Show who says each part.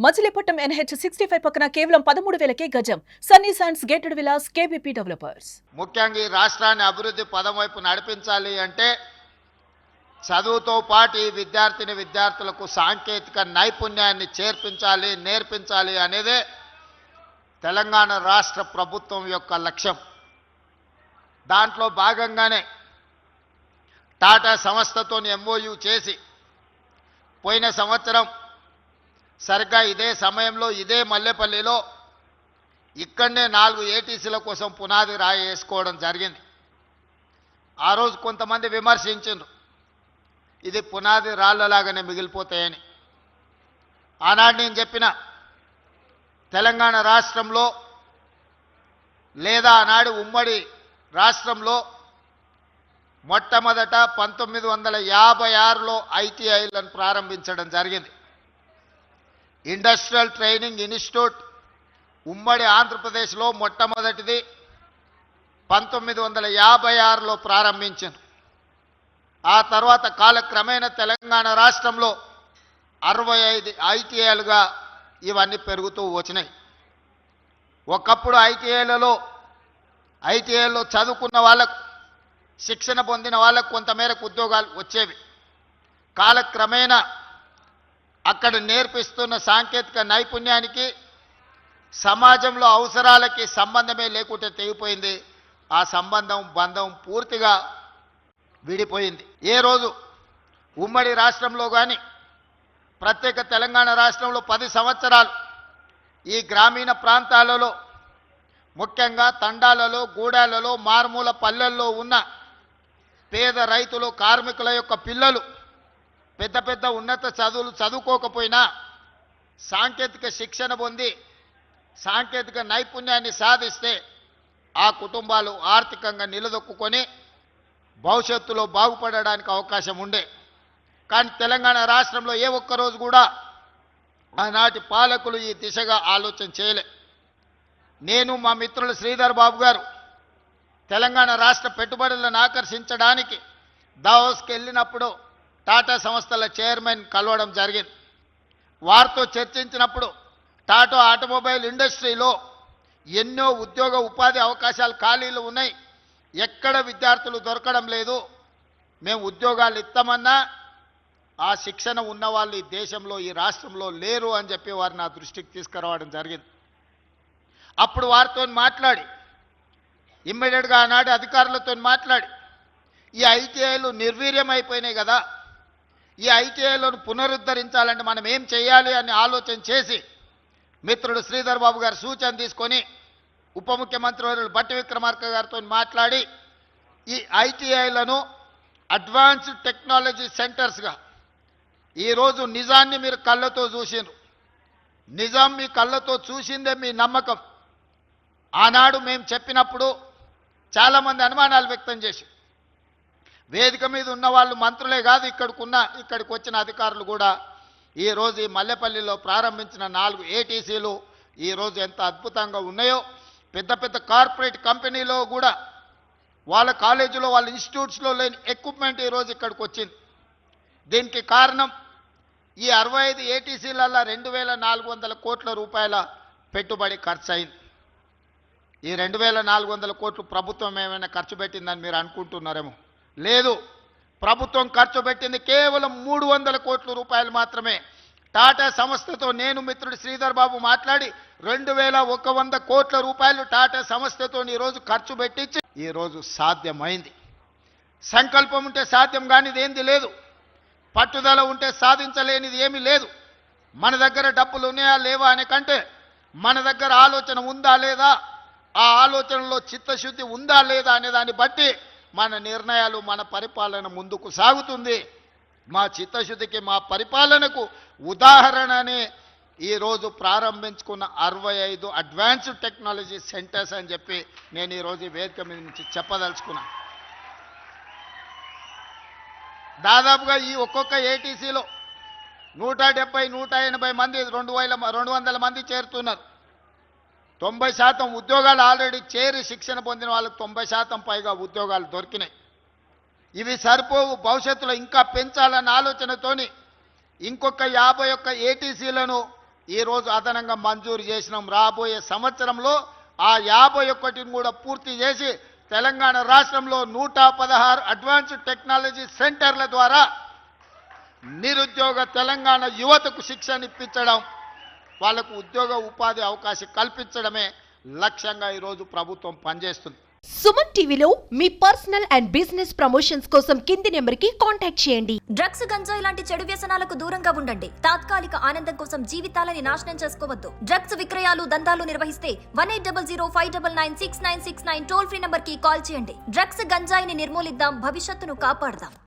Speaker 1: Machilipatnam NH65 పక్కన కేవలం 13,000కే గజం. Sunny sands gated Vilas KBP developers.
Speaker 2: ముఖ్యంగా ఈ రాష్ట్రాన్ని అభివృద్ధి పదం వైపు నడిపించాలి అంటే చదువుతో పాటు ఈ విద్యార్థులకు సాంకేతిక నైపుణ్యాన్ని నేర్పించాలి అనేదే తెలంగాణ రాష్ట్ర ప్రభుత్వం యొక్క లక్ష్యం. దాంట్లో భాగంగానే టాటా సంస్థతో MOU చేసి పోయిన సంవత్సరం సరిగ్గా ఇదే సమయంలో ఇదే మల్లెపల్లిలో ఇక్కడనే 4 ATCల కోసం పునాది రాయి వేసుకోవడం జరిగింది. ఆ రోజు కొంతమంది విమర్శించారు, ఇది పునాది రాళ్ళలాగానే మిగిలిపోతాయని. ఆనాడు నేను చెప్పిన తెలంగాణ రాష్ట్రంలో లేదా ఆనాడు ఉమ్మడి రాష్ట్రంలో మొట్టమొదట 1956లో ITIలను ప్రారంభించడం జరిగింది. ఇండస్ట్రియల్ ట్రైనింగ్ ఇన్స్టిట్యూట్ ఉమ్మడి ఆంధ్రప్రదేశ్లో మొట్టమొదటిది 1956లో ప్రారంభించారు. ఆ తర్వాత కాలక్రమేణా తెలంగాణ రాష్ట్రంలో 65 ITIలుగా ఇవన్నీ పెరుగుతూ వచ్చినాయి. ఒకప్పుడు ఐటీఐలో చదువుకున్న వాళ్ళకు శిక్షణ పొందిన వాళ్ళకు కొంతమేరకు ఉద్యోగాలు వచ్చేవి. కాలక్రమేణా అక్కడ నేర్పిస్తున్న సాంకేతిక నైపుణ్యానికి సమాజంలో అవసరాలకి సంబంధమే లేకుంటే తెగిపోయింది. ఆ బంధం పూర్తిగా విడిపోయింది. ఏ రోజు ఉమ్మడి రాష్ట్రంలో కానీ ప్రత్యేక తెలంగాణ రాష్ట్రంలో 10 సంవత్సరాలు ఈ గ్రామీణ ప్రాంతాలలో ముఖ్యంగా తండాలలో, గూడాలలో, మారుమూల పల్లెల్లో ఉన్న పేద రైతులు, కార్మికుల యొక్క పిల్లలు పెద్ద ఉన్నత చదువులు చదువుకోకపోయినా సాంకేతిక శిక్షణ పొంది సాంకేతిక నైపుణ్యాన్ని సాధిస్తే ఆ కుటుంబాలు ఆర్థికంగా నిలదొక్కుని భవిష్యత్తులో బాగుపడడానికి అవకాశం ఉండే. కానీ తెలంగాణ రాష్ట్రంలో ఏ ఒక్కరోజు కూడా ఆనాటి పాలకులు ఈ దిశగా ఆలోచన చేయలే. నేను మా మిత్రులు శ్రీధర్ బాబు గారు తెలంగాణ రాష్ట్ర పెట్టుబడులను ఆకర్షించడానికి దావోస్కి వెళ్ళినప్పుడు టాటా సంస్థల చైర్మన్ కలవడం జరిగింది. వారితో చర్చించినప్పుడు టాటా ఆటోమొబైల్ ఇండస్ట్రీలో ఎన్నో ఉద్యోగ ఉపాధి అవకాశాలు ఖాళీలు ఉన్నాయి, ఎక్కడ విద్యార్థులు దొరకడం లేదు, మేము ఉద్యోగాలు ఇస్తామన్నా ఆ శిక్షణ ఉన్నవాళ్ళు ఈ దేశంలో ఈ రాష్ట్రంలో లేరు అని చెప్పి వారు నా దృష్టికి తీసుకురావడం జరిగింది. అప్పుడు వారితో మాట్లాడి ఇమ్మీడియట్గా ఆనాటి అధికారులతో మాట్లాడి ఈ ITIలు నిర్వీర్యమైపోయినాయి కదా, ఈ ITIలను పునరుద్ధరించాలంటే మనం ఏం చేయాలి అని ఆలోచన చేసి మిత్రుడు శ్రీధర్ బాబు గారు సూచన తీసుకొని ఉప ముఖ్యమంత్రి వర్యులు బట్టి విక్రమార్క గారితో మాట్లాడి ఈ ITIలను అడ్వాన్స్డ్ టెక్నాలజీ సెంటర్స్గా ఈరోజు నిజాన్ని మీరు కళ్ళతో చూసినారు. నిజాం మీ కళ్ళతో చూసిందే మీ నమ్మకం. ఆనాడు మేము చెప్పినప్పుడు చాలామంది అనుమానాలు వ్యక్తం చేసి వేదిక మీద ఉన్న వాళ్ళు మంత్రులే కాదు ఇక్కడికి వచ్చిన అధికారులు కూడా ఈరోజు ఈ మల్లెపల్లిలో ప్రారంభించిన 4 ATCలు ఈరోజు ఎంత అద్భుతంగా ఉన్నాయో. పెద్ద కార్పొరేట్ కంపెనీలో కూడా వాళ్ళ కాలేజీలో వాళ్ళ ఇన్స్టిట్యూట్స్లో లేని ఎక్విప్మెంట్ ఈరోజు ఇక్కడికి వచ్చింది. దీనికి కారణం ఈ 65 ATCలలో 2,400 కోట్ల రూపాయల పెట్టుబడి ఖర్చు అయింది. ఈ 2,400 కోట్లు ప్రభుత్వం ఏమైనా ఖర్చు పెట్టిందని మీరు అనుకుంటున్నారేమో. లేదు, ప్రభుత్వం ఖర్చు పెట్టింది కేవలం 300 కోట్ల రూపాయలు మాత్రమే. టాటా సంస్థతో నేను మిత్రుడు శ్రీధర్ బాబు మాట్లాడి 2,100 కోట్ల రూపాయలు టాటా సంస్థతో ఈరోజు ఖర్చు పెట్టించి ఈరోజు సాధ్యమైంది. సంకల్పం ఉంటే సాధ్యం కానిది ఏంది లేదు, పట్టుదల ఉంటే సాధించలేనిది ఏమీ లేదు. మన దగ్గర డబ్బులు ఉన్నాయా లేవా అనే కంటే మన దగ్గర ఆలోచన ఉందా లేదా, ఆ ఆలోచనలో చిత్తశుద్ధి ఉందా లేదా అనే దాన్ని బట్టి మన నిర్ణయాలు, మన పరిపాలన ముందుకు సాగుతుంది. మా చిత్తశుద్ధికి, మా పరిపాలనకు ఉదాహరణనే ఈరోజు ప్రారంభించుకున్న 65 అడ్వాన్స్డ్ టెక్నాలజీ సెంటర్స్ అని చెప్పి నేను ఈరోజు ఈ వేదిక మీద నుంచి చెప్పదలుచుకున్నా. దాదాపుగా ఈ ఒక్కొక్క ATCలో 170-180 మంది 200 మంది చేరుతున్నారు. 90% ఉద్యోగాలు ఆల్రెడీ చేరి శిక్షణ పొందిన వాళ్ళకు 90% పైగా ఉద్యోగాలు దొరికినాయి. ఇవి సరిపోవు, భవిష్యత్తులో ఇంకా పెంచాలన్న ఆలోచనతోని ఇంకొక 51 ఏటీసీలను ఈరోజు అదనంగా మంజూరు చేసినాం. రాబోయే సంవత్సరంలో ఆ 51ని కూడా పూర్తి చేసి తెలంగాణ రాష్ట్రంలో 116 అడ్వాన్స్డ్ టెక్నాలజీ సెంటర్ల ద్వారా నిరుద్యోగ తెలంగాణ యువతకు శిక్షణ ఇప్పించడం, వాళ్లకు ఉద్యోగ ఉపాధి అవకాశం కల్పించడమే లక్ష్యంగా ఈరోజు ప్రభుత్వం పనిచేస్తుంది.
Speaker 3: సుమన్ టీవీలో మీ పర్సనల్ అండ్ బిజినెస్ ప్రమోషన్స్ కోసం కింది నెంబర్కి కాంటాక్ట్ చేయండి.
Speaker 4: డ్రగ్స్, గంజాయి లాంటి చెడు వ్యసనాలకు దూరంగా ఉండండి. తాత్కాలిక ఆనందం కోసం జీవితాలని నాశనం చేసుకోవద్దు. డ్రగ్స్ విక్రయాలు, దందాలు నిర్వహిస్తే 1800-599-6969 టోల్ ఫ్రీ నంబర్ కి కాల్ చేయండి. డ్రగ్స్, గంజాయిని నిర్మూలిద్దాం, భవిష్యత్తును కాపాడదాం.